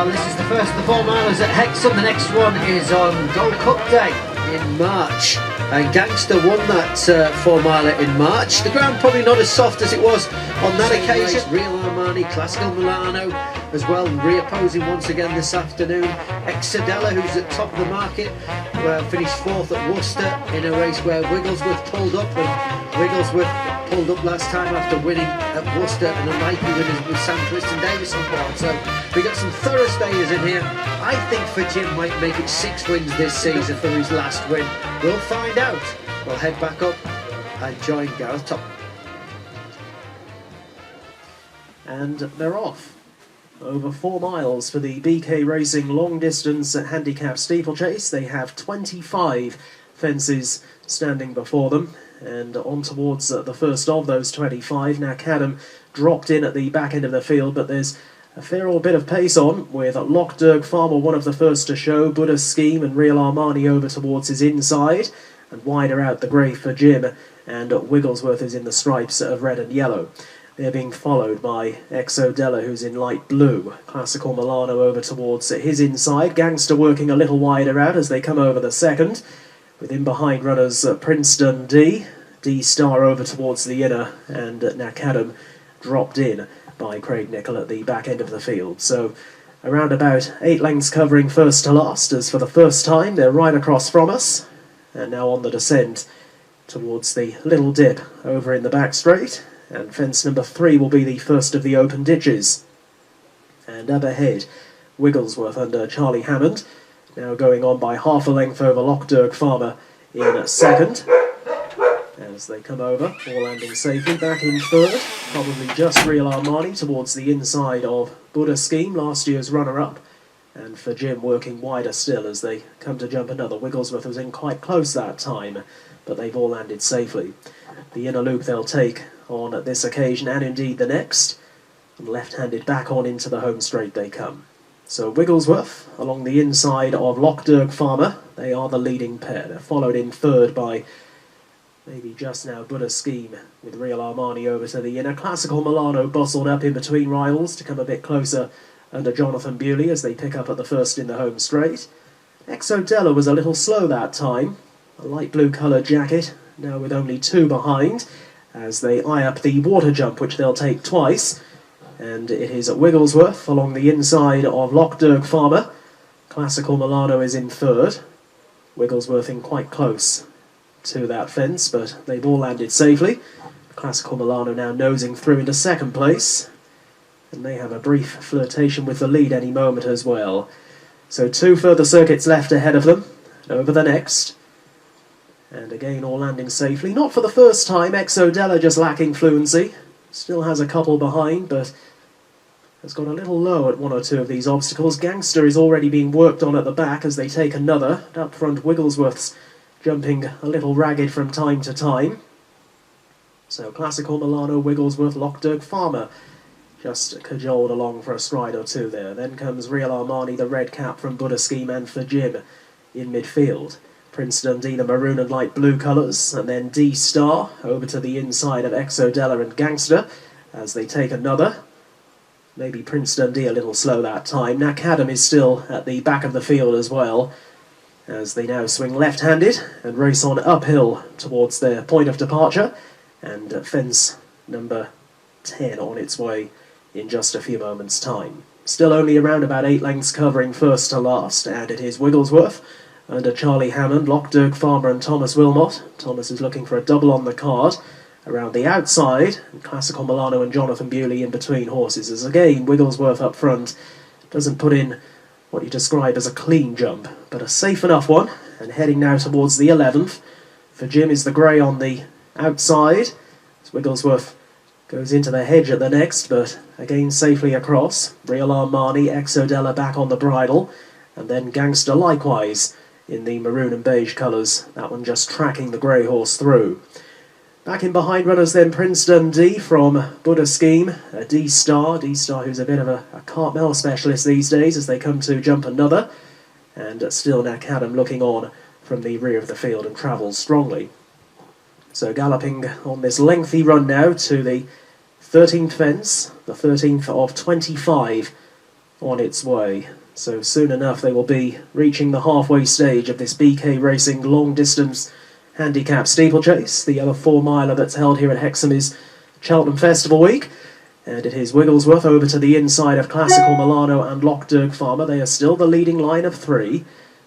Well, this is the first of the 4 milers at Hexham. The next one is on Gold Cup Day in March. And Gangster won that 4 miler in March. The ground probably not as soft as it was on that occasion. Real Armani, Classical Milano as well, reopposing once again this afternoon. Exodella, who's at top of the market, finished 4th at Worcester in a race where Wigglesworth pulled up, and Wigglesworth pulled up last time after winning at Worcester, and unlikely winners with Sam Twist and Davis on board. So we got some thorough stayers in here. I think for Jim might make it 6 wins this season for his last win. We'll find out. We'll head back up and join Gareth Top. And they're off. Over 4 miles for the BK Racing long distance handicap steeplechase. They have 25 fences standing before them, and on towards the first of those 25. Now Cadam dropped in at the back end of the field, but there's a fair old bit of pace on, with Lochderg Farmer one of the first to show, Buddha Scheme and Real Armani over towards his inside, and wider out the grey for Jim, and Wigglesworth is in the stripes of red and yellow. They're being followed by Exodella, who's in light blue. Classical Milano over towards his inside. Gangster working a little wider out as they come over the second. Within behind runners Prince Dundee. D-Star over towards the inner, and Nakadam dropped in by Craig Nicol at the back end of the field. So around about 8 lengths covering first to last, as for the first time they're right across from us. And now on the descent towards the little dip over in the back straight. And fence number 3 will be the first of the open ditches. And up ahead, Wigglesworth under Charlie Hammond, now going on by half a length over Lochderg Farmer in second. As they come over, all landing safely, back in third, probably just Real Armani towards the inside of Buddha Scheme, last year's runner-up. And for Jim working wider still as they come to jump another. Wigglesworth was in quite close that time, but they've all landed safely. The inner loop they'll take on this occasion, and indeed the next, and left-handed back on into the home straight they come. So Wigglesworth along the inside of Lochderg Farmer, they are the leading pair. They're followed in third by maybe just now Buddha Scheme, with Real Armani over to the inner. Classical Milano bustled up in between rivals to come a bit closer under Jonathan Bewley as they pick up at the first in the home straight. Exodella was a little slow that time, a light blue coloured jacket, now with only 2 behind, as they eye up the water jump, which they'll take twice. And it is Wigglesworth along the inside of Lochderg Farmer. Classical Milano is in third. Wigglesworth in quite close to that fence, but they've all landed safely. Classical Milano now nosing through into second place, and they have a brief flirtation with the lead any moment as well. So 2 further circuits left ahead of them, and over the next. And again, all landing safely. Not for the first time, Exodella just lacking fluency. Still has a couple behind, but has got a little low at 1 or 2 of these obstacles. Gangster is already being worked on at the back as they take another. And up front, Wigglesworth's jumping a little ragged from time to time. So Classical Milano, Wigglesworth, Lochderg Farmer just cajoled along for a stride or 2 there. Then comes Real Armani, the red cap from Buddha Scheme, and for Jim in midfield. Prince Dundee, the maroon and light blue colours, and then D-Star over to the inside of Exodella and Gangster as they take another. Maybe Prince Dundee a little slow that time. Nakadam is still at the back of the field as well, as they now swing left-handed and race on uphill towards their point of departure, and fence number 10 on its way in just a few moments' time. Still only around about 8 lengths covering first to last, and it is Wigglesworth under Charlie Hammond, Lochderg Farmer and Thomas Wilmot. Thomas is looking for a double on the card. Around the outside, and Classical Milano and Jonathan Bewley in between horses, as again Wigglesworth up front doesn't put in what you describe as a clean jump, but a safe enough one, and heading now towards the 11th. For Jim is the grey on the outside, as Wigglesworth goes into the hedge at the next, but again safely across. Real Armani, Exodella back on the bridle, and then Gangster likewise in the maroon and beige colours, that one just tracking the grey horse through. Back in behind runners then Prince Dundee from Buddha Scheme, a D-Star who's a bit of a Cartmel specialist these days as they come to jump another, and still Nakadam looking on from the rear of the field and travels strongly. So galloping on this lengthy run now to the 13th fence, the 13th of 25 on its way. So soon enough they will be reaching the halfway stage of this BK Racing long distance handicap steeplechase. The other 4 miler that's held here at Hexham is Cheltenham Festival Week. And it is Wigglesworth over to the inside of Classical Milano and Lochderg Farmer. They are still the leading line of 3.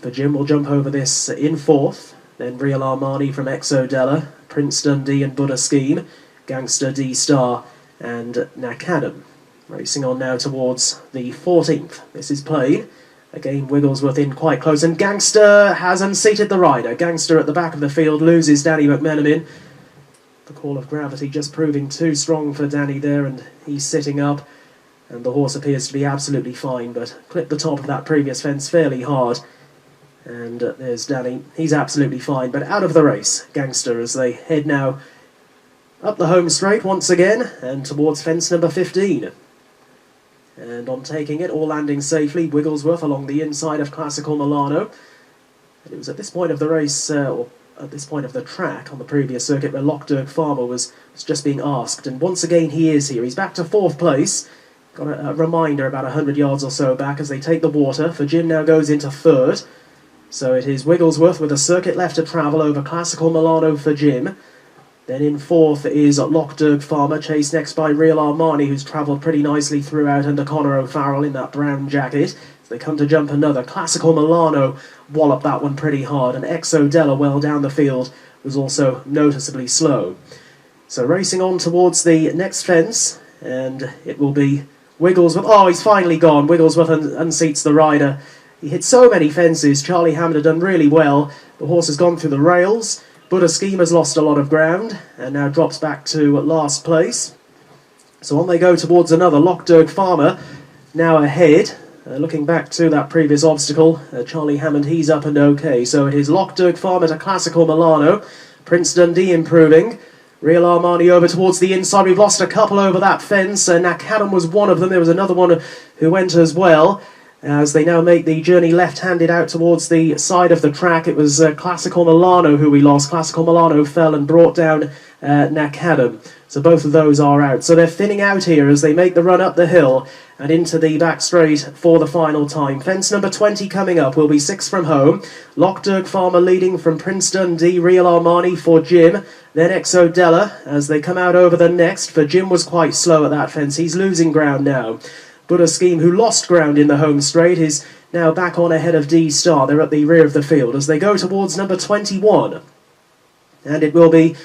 For Jim will jump over this in 4th. Then Real Armani from Exodella, Prince Dundee and Buddha Scheme, Gangster D-Star and Nakadam. Racing on now towards the 14th. This is Plain. Again, Wigglesworth in quite close, and Gangster has unseated the rider. Gangster at the back of the field loses Danny McMenamin. The call of gravity just proving too strong for Danny there, and he's sitting up, and the horse appears to be absolutely fine, but clipped the top of that previous fence fairly hard. And there's Danny. He's absolutely fine, but out of the race, Gangster, as they head now up the home straight once again, and towards fence number 15. And on taking it, all landing safely, Wigglesworth along the inside of Classical Milano. And it was at this point of the race, or at this point of the track on the previous circuit, where Lochderg Farmer was just being asked. And once again he is here. He's back to 4th place. Got a reminder about 100 yards or so back as they take the water. For Jim now goes into 3rd. So it is Wigglesworth with a circuit left to travel over Classical Milano for Jim. Then in 4th is Lochderg Farmer, chased next by Real Armani, who's travelled pretty nicely throughout under Conor O'Farrell in that brown jacket. As they come to jump another, Classical Milano walloped that one pretty hard, and Exodella, well down the field, was also noticeably slow. So racing on towards the next fence, and it will be Wigglesworth. Oh, he's finally gone. Wigglesworth unseats the rider. He hit so many fences. Charlie Hammond had done really well. The horse has gone through the rails. Buddha Scheme has lost a lot of ground and now drops back to last place. So on they go towards another. Lochderg Farmer now ahead. Looking back to that previous obstacle, Charlie Hammond, he's up and okay. So it is Lochderg Farmer to Classical Milano. Prince Dundee improving. Real Armani over towards the inside. We've lost a couple over that fence. Nakadam was one of them. There was another one who went as well. As they now make the journey left-handed out towards the side of the track. It was Classical Milano who we lost. Classical Milano fell and brought down Nakadam. So both of those are out. So they're thinning out here as they make the run up the hill and into the back straight for the final time. Fence number 20 coming up will be 6 from home. Lochderg Farmer leading from Prince Dundee. Real Armani for Jim. Then Exodella as they come out over the next. For Jim was quite slow at that fence. He's losing ground now. Buddha Scheme, who lost ground in the home straight, is now back on ahead of D-Star. They're at the rear of the field as they go towards number 21. And it will be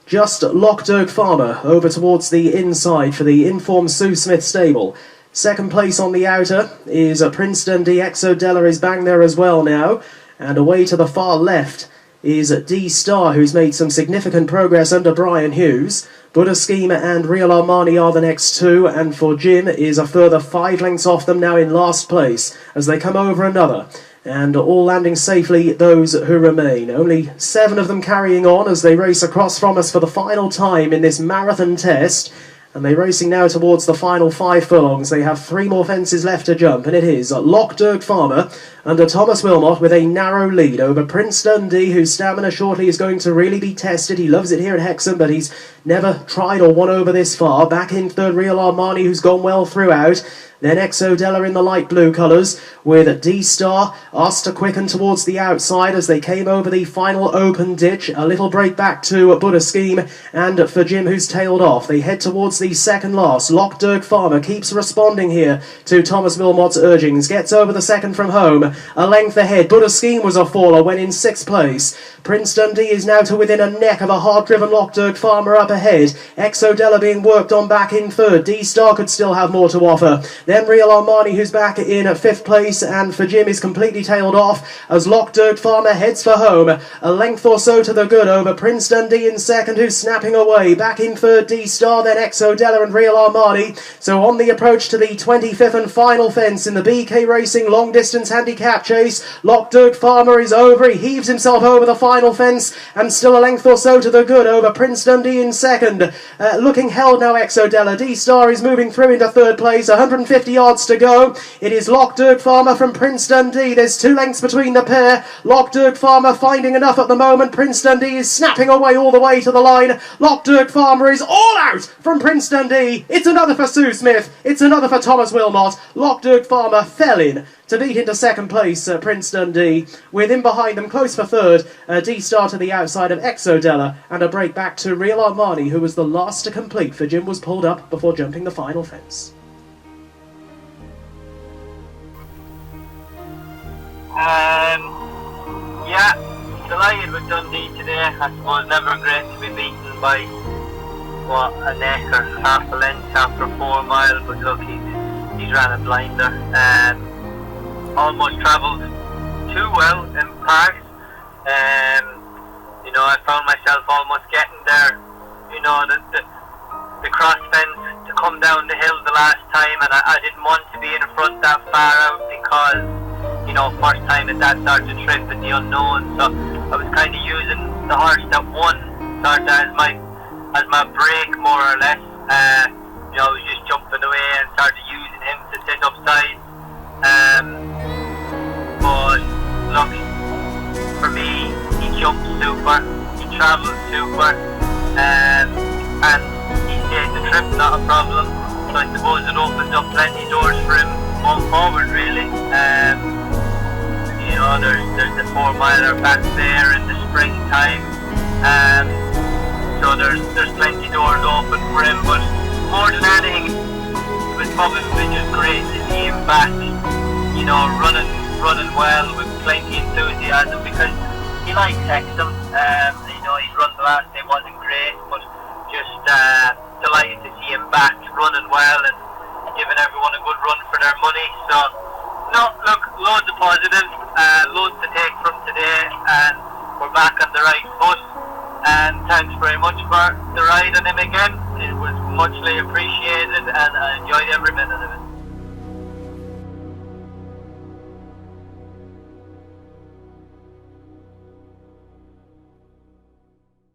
just Lochderg Farmer over towards the inside for the informed Sue Smith stable. Second place on the outer is Prince Dundee. Exodella is bang there as well now. And away to the far left is D-Star, who's made some significant progress under Brian Hughes. Buddha Scheme and Real Armani are the next 2, and for Jim is a further 5 lengths off them now in last place as they come over another. And all landing safely, those who remain. Only 7 of them carrying on as they race across from us for the final time in this marathon test. And they're racing now towards the final 5 furlongs. They have 3 more fences left to jump, and it is Lochderg Farmer under Thomas Wilmot with a narrow lead over Prince Dundee, whose stamina shortly is going to really be tested. He loves it here at Hexham, but he's never tried or won over this far. Back in 3rd, Real Armani, who's gone well throughout. Then Exodella in the light blue colours with D-Star asked to quicken towards the outside as they came over the final open ditch. A little break back to Buddha Scheme and for Jim, who's tailed off. They head towards the second last. Lochderg Farmer keeps responding here to Thomas Wilmot's urgings. Gets over the second from home. A length ahead. Buddha Scheme was a faller when in 6th place. Prince Dundee is now to within a neck of a hard-driven Lochderg Farmer up ahead. Exodella being worked on back in 3rd. D-Star could still have more to offer. Then Real Armani, who's back in 5th place, and for Jim is completely tailed off as Lochderg Farmer heads for home. A length or so to the good over Prince Dundee in 2nd, who's snapping away. Back in 3rd, D-Star, then Exodella and Real Armani. So on the approach to the 25th and final fence in the BK Racing long distance handicap chase, Lochderg Farmer is over. He heaves himself over the final fence and still a length or so to the good over Prince Dundee in 2nd. Looking held now, Exodella. D-Star is moving through into 3rd place. 150 50 yards to go. It is Lochdirk Farmer from Prince Dundee. There's 2 lengths between the pair. Lochdirk Farmer finding enough at the moment. Prince Dundee is snapping away all the way to the line. Lochdirk Farmer is all out from Prince Dundee. It's another for Sue Smith. It's another for Thomas Wilmot. Lochdirk Farmer fell in to beat into second place Prince Dundee, with in behind them close for third D-Star to the outside of Exodella, and a break back to Real Armani, who was the last to complete for Jim was pulled up before jumping the final fence. Yeah, delighted with Dundee today. I suppose never great to be beaten by a neck or half a length after 4 miles, but look, he's ran a blinder. Almost travelled too well in parts. I found myself almost getting there. The cross fence to come down the hill the last time, and I didn't want to be in front that far out because, first time at that sort of trip in the unknown. So I was kind of using the horse that won sort of as my break, more or less. I was just jumping away and started using him to sit upside. But look, for me, he jumped super, he travelled super, and he stayed the trip, not a problem. So I suppose it opens up plenty doors for him going forward, really. There's the 4 miler back there in the springtime. So there's plenty doors open for him, but more than anything, it was probably just great to see him back, running well with plenty of enthusiasm, because he likes Hexham. His run the last day wasn't great, but just delighted to see him back running well and giving everyone a good run for their money. So, look, loads of positives, loads to take from today, and we're back on the right foot. And thanks very much for the ride on him again. It was muchly appreciated, and I enjoyed every minute of it.